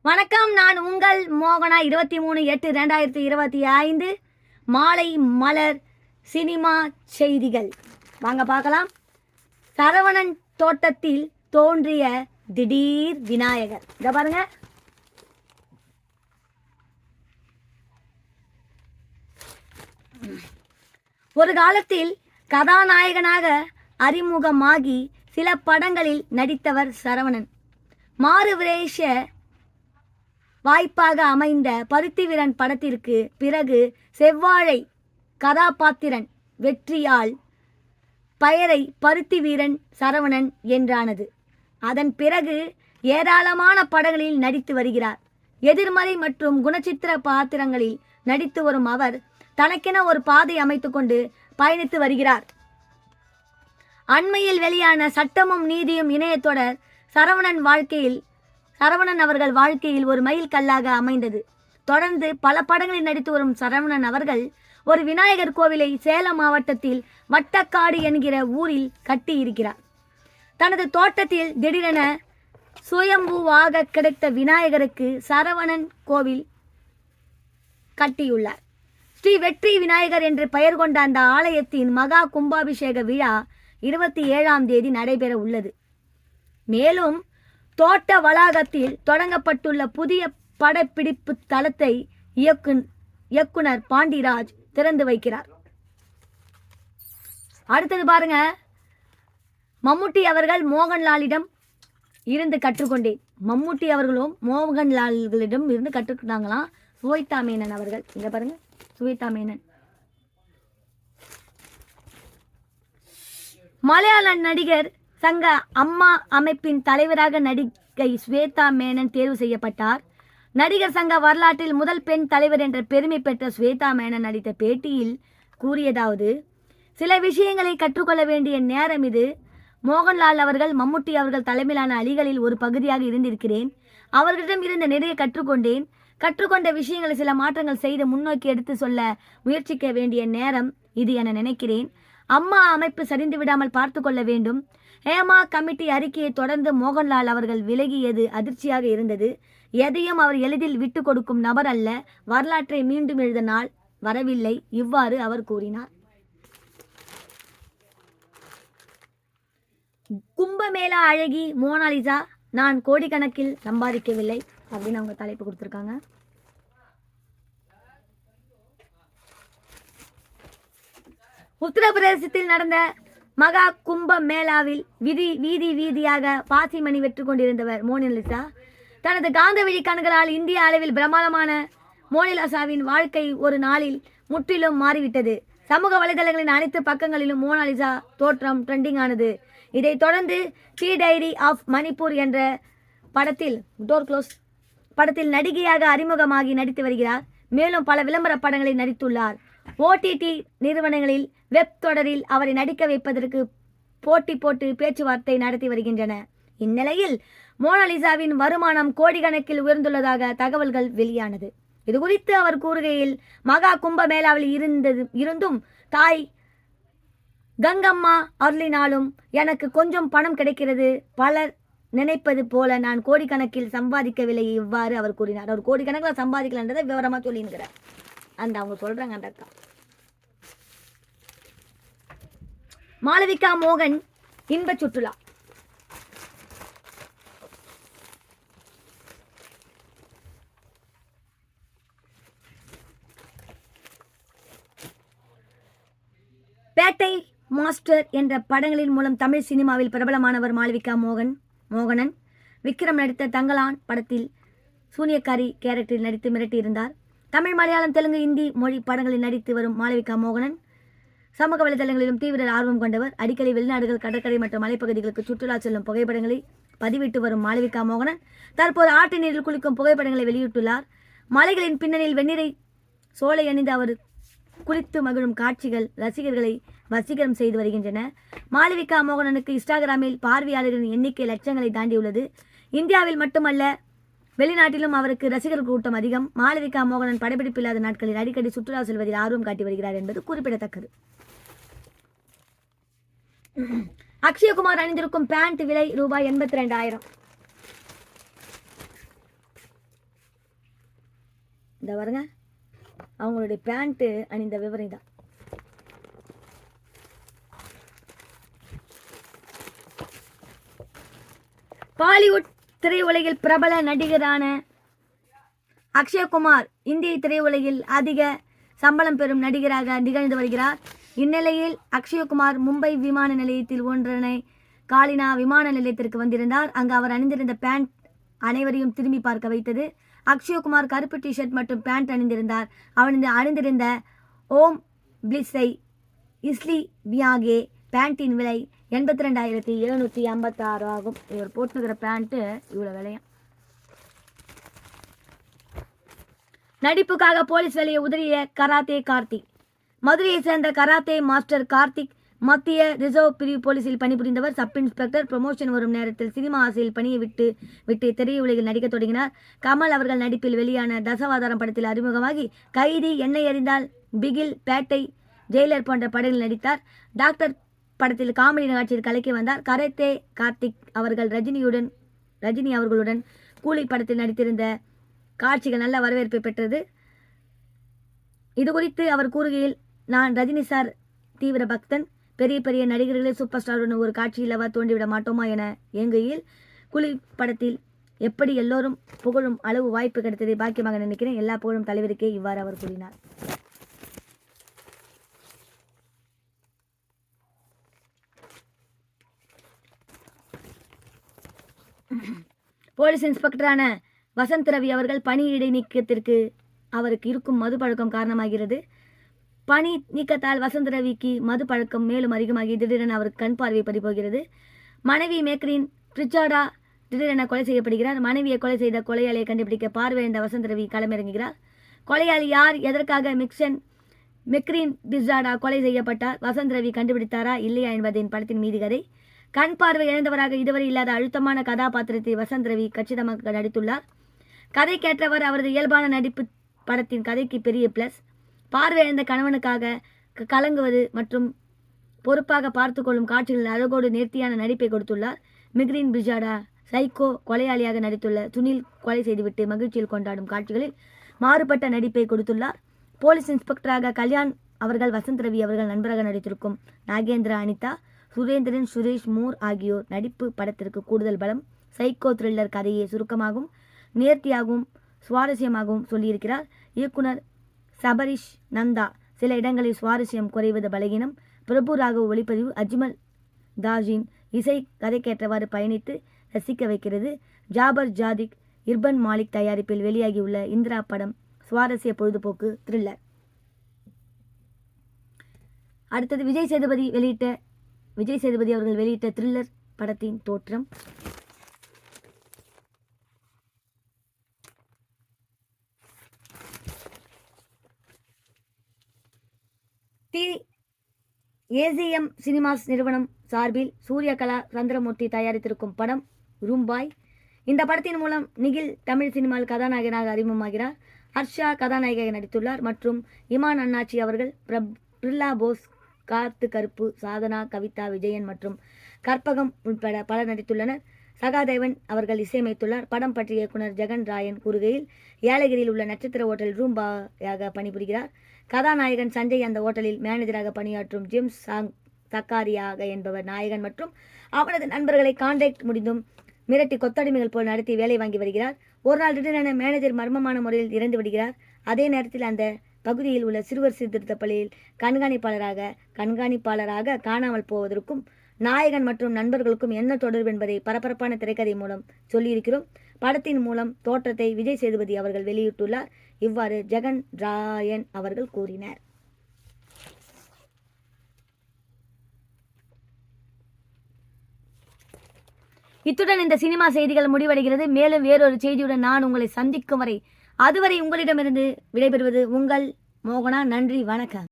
வணக்கம், நான் உங்கள் மோகனா. 23/8/2025 மாலை மலர் சினிமா செய்திகள். வாங்க பார்க்கலாம். சரவணன் தோட்டத்தில் தோன்றிய திடீர் விநாயகர். இத பாருங்க. ஒரு காலத்தில் கதாநாயகனாக அறிமுகமாகி சில படங்களில் நடித்தவர் சரவணன். மாறுவேஷ வாய்ப்பாக அமைந்த பருத்திவீரன் படத்திற்கு பிறகு செவ்வாழை கதாபாத்திரன் வெற்றியால் பெயரை பருத்திவீரன் சரவணன் என்றானது. அதன் பிறகு ஏராளமான படங்களில் நடித்து வருகிறார். எதிர்மறை மற்றும் குணச்சித்திர பாத்திரங்களில் நடித்து வரும் அவர் தனக்கென ஒரு பாதை அமைத்துக்கொண்டு பயணித்து வருகிறார். அண்மையில் வெளியான சட்டமும் நீதியும் இணையத்தொடர் சரவணன் அவர்கள் வாழ்க்கையில் ஒரு மைல் கல்லாக அமைந்தது. தொடர்ந்து பல படங்களில் நடித்து வரும் சரவணன் அவர்கள் ஒரு விநாயகர் கோவிலை சேலம் மாவட்டத்தில் வட்டக்காடு என்கிற ஊரில் கட்டி இருக்கிறார். தனது தோட்டத்தில் திடீரென சுயம்புவாக கிடைத்த விநாயகருக்கு சரவணன் கோவில் கட்டியுள்ளார். ஸ்ரீ வெற்றி விநாயகர் என்று பெயர் கொண்ட அந்த ஆலயத்தின் மகா கும்பாபிஷேக விழா 27ஆம் தேதி நடைபெற உள்ளது. மேலும் தோட்ட வளாகத்தில் தொடங்கப்பட்டுள்ள புதிய படப்பிடிப்பு தளத்தை இயக்குனர் பாண்டிராஜ் திறந்து வைக்கிறார். அடுத்தது பாருங்க. மம்முட்டி அவர்கள் மோகன்லாலிடம் இருந்து கற்றுக்கொண்டேன். மம்முட்டி அவர்களும் மோகன்லால்களிடம் இருந்து கற்றுக்கிட்டாங்களாம். சுவேதா மேனன் அவர்கள். இங்க பாருங்க, சுவேதா மேனன். மலையாள நடிகர் சங்க அம்மா அமைப்பின் தலைவராக நடிகை ஸ்வேதா மேனன் தேர்வு செய்யப்பட்டார். நடிகர் சங்க வரலாற்றில் முதல் பெண் தலைவர் என்ற பெருமை பெற்ற ஸ்வேதா மேனன் அளித்த பேட்டியில் கூறியதாவது: சில விஷயங்களை கற்றுக்கொள்ள வேண்டிய நேரம் இது. மோகன்லால் அவர்கள், மம்முட்டி அவர்கள் தலைமையிலான அணிகளில் ஒரு பகுதியாக இருந்திருக்கிறேன். அவர்களிடம் இருந்து நிறைய கற்றுக்கொண்டேன். கற்றுக்கொண்ட விஷயங்களை சில மாற்றங்கள் செய்து முன்னோக்கி எடுத்து சொல்ல முயற்சிக்க வேண்டிய நேரம் இது என நினைக்கிறேன். அம்மா அமைப்பு சரிந்து விடாமல் பார்த்து கொள்ள வேண்டும். ஹேமா கமிட்டி அறிக்கையை தொடர்ந்து மோகன்லால் அவர்கள் விலகியது அதிர்ச்சியாக இருந்தது. எதையும் அவர் எளிதில் விட்டு கொடுக்கும் நபர் அல்ல. வரலாற்றை மீண்டும் எழுத நாள் வரவில்லை. இவ்வாறு அவர் கூறினார். கும்பமேளா அழகி மோனாலிசா நான் கோடிக்கணக்கில் சம்பாதிக்கவில்லை அப்படின்னு அவங்க தலைப்பு கொடுத்திருக்காங்க. உத்தரப்பிரதேசத்தில் நடந்த மகா கும்ப மேளாவில் வீதியாக பாசிமணி வெற்றி கொண்டிருந்தவர் மோனாலிசா. தனது காந்தவெளி கண்களால் இந்திய அளவில் பிரமாதமான மோனாலிசாவின் வாழ்க்கை ஒரு நாளில் முற்றிலும் மாறிவிட்டது. சமூக வலைதளங்களின் அனைத்து பக்கங்களிலும் மோனாலிசா தோற்றம் ட்ரெண்டிங் ஆனது. இதைத் தொடர்ந்து தி டைரி ஆஃப் மணிப்பூர் என்ற படத்தில் நடிகையாக அறிமுகமாகி நடித்து வருகிறார். மேலும் பல விளம்பர படங்களில் நடித்துள்ளார். OTT நிறுவனங்களில் வெப் தொடரில் அவரை நடிக்க வைப்பதற்கு போட்டி போட்டு பேச்சுவார்த்தை நடத்தி வருகின்றன. இந்நிலையில் மோனாலிசாவின் வருமானம் கோடிக்கணக்கில் உயர்ந்துள்ளதாக தகவல்கள் வெளியானது. இது குறித்து அவர் கூறுகையில், மகா கும்ப மேளாவில் இருந்தும் தாய் கங்கம்மா அருளினாலும் எனக்கு கொஞ்சம் பணம் கிடைக்கிறது. பலர் நினைப்பது போல நான் கோடிக்கணக்கில் சம்பாதிக்கவில்லை. இவ்வாறு அவர் கூறினார். அவர் கோடிக்கணக்கில் சம்பாதிக்கலன்றதை விவரமா சொல்லியிருக்கிறார். அந்த அவங்க சொல்றாங்க அந்த அக்கா. மாளவிகா மோகன் இன்ப சுற்றுலா. பேட்டை மாஸ்டர் என்ற படங்களின் மூலம் தமிழ் சினிமாவில் பிரபலமானவர் மாளவிகா மோகனன். விக்ரம் நடித்த தங்கலான் படத்தில் சூனியக்காரி கேரக்டரில் நடித்து மிரட்டியிருந்தார். தமிழ், மலையாளம், தெலுங்கு, இந்தி மொழி படங்களில் நடித்து வரும் மாளவிகா மோகனன் சமூக வலைதளங்களிலும் தீவிர ஆர்வம் கொண்டவர். அடிக்கடி வெளிநாடுகள், கடற்கரை மற்றும் மலைப்பகுதிகளுக்கு சுற்றுலா செல்லும் புகைப்படங்களை பதிவிட்டு வரும் மாளவிகா மோகனன் தற்போது ஆற்று நீரில் குளிக்கும் புகைப்படங்களை வெளியிட்டுள்ளார். மலைகளின் பின்னணியில் வெந்நீரை சோலை அணிந்து அவர் குளித்து மகிழும் காட்சிகள் ரசிகர்களை வசீகரம் செய்து வருகின்றன. மாளவிகா மோகனனுக்கு இன்ஸ்டாகிராமில் பார்வையாளர்களின் எண்ணிக்கை லட்சங்களை தாண்டியுள்ளது. இந்தியாவில் மட்டுமல்ல, வெளிநாட்டிலும் அவருக்கு ரசிகர் கூட்டம் அதிகம். மாளவிகா மோகனன் படப்பிடிப்பு இல்லாத நாட்களில் அடிக்கடி சுற்றுலா செல்வதில் ஆர்வம் காட்டி வருகிறார் என்பது குறிப்பிடத்தக்கது. அக்ஷயகுமார் அணிந்திருக்கும் பேண்ட் விலை ரூபாய் 82,000. இந்த பாருங்க அவங்களுடைய பேண்ட்டு அணிந்த விவரம் தான். பாலிவுட் திரையுலகில் பிரபல நடிகரான அக்ஷய்குமார் இந்திய திரையுலகில் அதிக சம்பளம் பெறும் நடிகராக நிகழ்ந்து வருகிறார். இந்நிலையில் அக்ஷய்குமார் மும்பை விமான நிலையத்தில் ஒன்றனை காலினா விமான நிலையத்திற்கு வந்திருந்தார். அங்கு அவர் அணிந்திருந்த பேண்ட் அனைவரையும் திரும்பி பார்க்க வைத்தது. அக்ஷய்குமார் கருப்பு டிஷர்ட் மற்றும் பேண்ட் அணிந்திருந்தார். அவன் அணிந்திருந்த ஓம் பிளிஸை இஸ்லி பியாகே பேண்டின் விலை 82,756 ஆகும். இவர் போட்டுக்கிற பேண்ட்டு இவ்வளோ விலையம். நடிப்புக்காக போலீஸ் வேலையை உதறிய கராத்தே கார்த்திக். மதுரையை சேர்ந்த கராத்தே மாஸ்டர் கார்த்திக் மத்திய ரிசர்வ் பிரிவு போலீஸில் பணிபுரிந்தவர். சப் இன்ஸ்பெக்டர் ப்ரமோஷன் வரும் நேரத்தில் சினிமா ஆசையில் பணியை விட்டு திரையுலகில் நடிக்க தொடங்கினார். கமல் அவர்கள் நடிப்பில் வெளியான தசவாதாரம் படத்தில் அறிமுகமாகி கைதி, எண்ணெய் எறிந்தால், பிகில், பேட்டை, ஜெயிலர் போன்ற படங்களில் நடித்தார். டாக்டர் படத்தில் காமெடி நிகழ்ச்சியில் கலக்கி வந்தார். கராத்தே கார்த்திக் அவர்கள் ரஜினி அவர்களுடன் கூலி படத்தில் நடித்திருந்த காட்சிகள் நல்ல வரவேற்பை பெற்றது. இது குறித்து அவர் கூறுகையில், நான் ரஜினி சார் தீவிர பக்தன். பெரிய பெரிய நடிகர்களே சூப்பர் ஸ்டாருடன் ஒரு காட்சியிலவா தோண்டிவிட மாட்டோமா என ஏங்குகையில், கூலி படத்தில் எப்படி எல்லோரும் புகழும் அளவு வாய்ப்பு கிடைத்ததை பாக்கியமாக நினைக்கிறேன். எல்லா புகழும் தலைவருக்கே, இவ்வாறு அவர் கூறினார். போலீஸ் இன்ஸ்பெக்டரான வசந்த் ரவி அவர்கள் பணி இடைநீக்கத்திற்கு அவருக்கு இருக்கும் மது பழக்கம் காரணமாகிறது. பணி நீக்கத்தால் வசந்த் ரவிக்கு மது பழக்கம் மேலும் அதிகமாகி திடீரென அவருக்கு கண் பார்வை பறிபோகிறது. மனைவி மேக்ரீன் பிரிச்சாடா திடீரென கொலை செய்யப்படுகிறார். மனைவியை கொலை செய்த கொலையாளியை கண்டுபிடிக்க பார்வையிழந்த வசந்த் ரவி களமிறங்குகிறார். கொலையாளி யார், எதற்காக மெக்ரீன் பிரிச்சாடா கொலை செய்யப்பட்டார், வசந்த் ரவி கண்டுபிடித்தாரா இல்லையா என்பதின் படத்தின் மீது கதை. கண் பார்வை இழந்தவராக இதுவரை இல்லாத அழுத்தமான கதாபாத்திரத்தை வசந்த் ரவி கச்சிதமாக நடித்துள்ளார். கதைக்கேற்றவர் அவரது இயல்பான நடிப்பு படத்தின் கதைக்கு பெரிய பிளஸ். பார்வையிழந்த கணவனுக்காக கலங்குவது மற்றும் பொறுப்பாக பார்த்து கொள்ளும் காட்சிகளில் அழகோடு நேர்த்தியான நடிப்பை கொடுத்துள்ளார். மிக்ரீன் பிரிஜாடா சைக்கோ கொலையாளியாக நடித்துள்ள சுனில் கொலை செய்துவிட்டு மகிழ்ச்சியில் கொண்டாடும் காட்சிகளில் மாறுபட்ட நடிப்பை கொடுத்துள்ளார். போலீஸ் இன்ஸ்பெக்டராக கல்யாண் அவர்கள் வசந்த் ரவி அவர்கள் நண்பராக நடித்திருக்கும் நாகேந்திரா, அனிதா, சுரேந்திரன், சுரேஷ், மூர் ஆகியோர் நடிப்பு படத்திற்கு கூடுதல் பலம். சைக்கோ த்ரில்லர் கதையை சுருக்கமாகவும் நேர்த்தியாகவும் சுவாரஸ்யமாகவும் சொல்லியிருக்கிறார். இயக்குனர் சபரிஷ் நந்தா சில இடங்களில் சுவாரஸ்யம் குறைவது பலகீனம். பிரபு ராகவ் ஒளிப்பதிவு, அஜ்மல் தாஜின் இசை கதைக்கேற்றவாறு பயணித்து ரசிக்க வைக்கிறது. ஜாபர் ஜாதிக், இர்பன் மாலிக் தயாரிப்பில் வெளியாகியுள்ள இந்திரா படம் சுவாரஸ்ய பொழுதுபோக்கு த்ரில்லர். அடுத்தது விஜய் சேதுபதி அவர்கள் வெளியிட்ட த்ரில்லர் படத்தின் தோற்றம். ஏசிஎம் சினிமாஸ் நிறுவனம் சார்பில் சூரியகலா சந்திரமூர்த்தி தயாரித்திருக்கும் படம் ரூம்பாய். இந்த படத்தின் மூலம் நிகில் தமிழ் சினிமாவில் கதாநாயகனாக அறிமுகமாகிறார். ஹர்ஷா கதாநாயகியாக நடித்துள்ளார். மற்றும் இமான் அண்ணாச்சி அவர்கள், பிர்லா போஸ், கார்த்து கருப்பு, சாதனா, கவிதா, விஜயன் மற்றும் கற்பகம் உட்பட பலர் நடித்துள்ளனர். சகாதேவன் அவர்கள் இசையமைத்துள்ளார். படம் பற்றிய இயக்குனர் ஜெகன் ராயன் கூறுகையில், ஏலகிரியில் உள்ள நட்சத்திர ஓட்டல் ரூம்பாயாக பணிபுரிகிறார். கதாநாயகன் சஞ்சய் அந்த ஓட்டலில் மேனேஜராக பணியாற்றும் ஜேம்ஸ் சக்காரியாக என்பவர் நாயகன் மற்றும் அவனது நண்பர்களை கான்ட்ராக்ட் முடிந்தும் மிரட்டி கொத்தடிமைகள் போல் நடத்தி வேலை வாங்கி வருகிறார். ஒரு நாள் திடீரென மேனேஜர் மர்மமான முறையில் இறந்து விடுகிறார். அதே நேரத்தில் அந்த பகுதியில் உள்ள சிறுவர் சீர்திருத்த பள்ளியில் கண்காணிப்பாளராக காணாமல் போவதற்கும் நாயகன் மற்றும் நண்பர்களுக்கும் என்ன தொடர்பு என்பதை பரபரப்பான திரைக்கதை மூலம் சொல்லியிருக்கிறோம். படத்தின் மூலம் தோற்றத்தை விஜய் சேதுபதி அவர்கள் வெளியிட்டுள்ளார். இவ்வாறு ஜெகன் ராயன் அவர்கள் கூறினார். இத்துடன் இந்த சினிமா செய்திகள் முடிவடைகிறது. மேலும் வேறொரு செய்தியுடன் நான் உங்களை சந்திக்கும் வரை, அதுவரை உங்களிடமிருந்து விடைபெறுவது உங்கள் மோகனா. நன்றி, வணக்கம்.